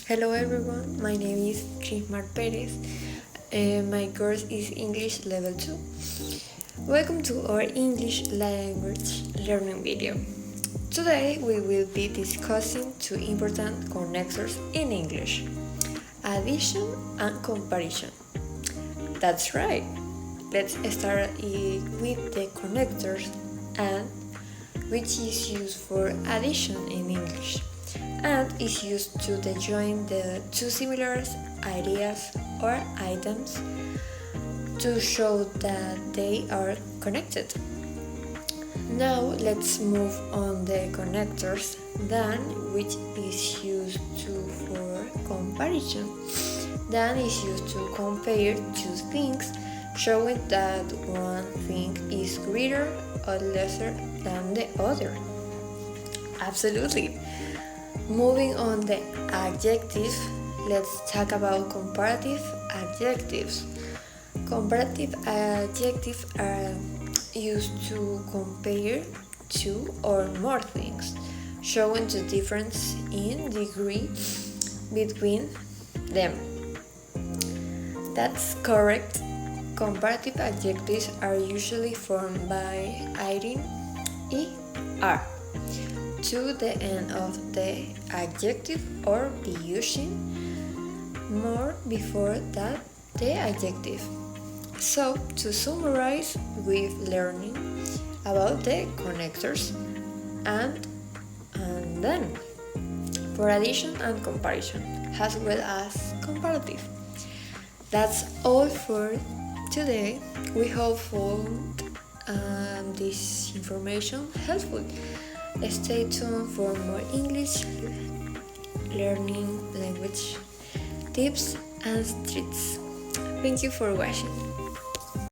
Hello everyone, my name is Crismar Perez. My course is English Level 2. Welcome to our English language learning video. Today we will be discussing two important connectors in English: addition and comparison. That's right. Let's start with the connectors and which is used for addition in English and is used to join the two similar ideas or items to show that they are connected. Now let's move on the connectors then, which is used for comparison. Then is used to compare two things, showing that one thing is greater or lesser than the other. Absolutely. Moving on the adjective, let's talk about comparative adjectives. Comparative adjectives are used to compare two or more things, showing the difference in degree between them. That's correct. Comparative adjectives are usually formed by adding er to the end of the adjective or be using more before that the adjective. So, to summarize, we've learning about the connectors and then for addition and comparison, as well as comparative. That's all for today. We hope found this information helpful. Stay tuned for more English learning language tips and tricks. Thank you for watching.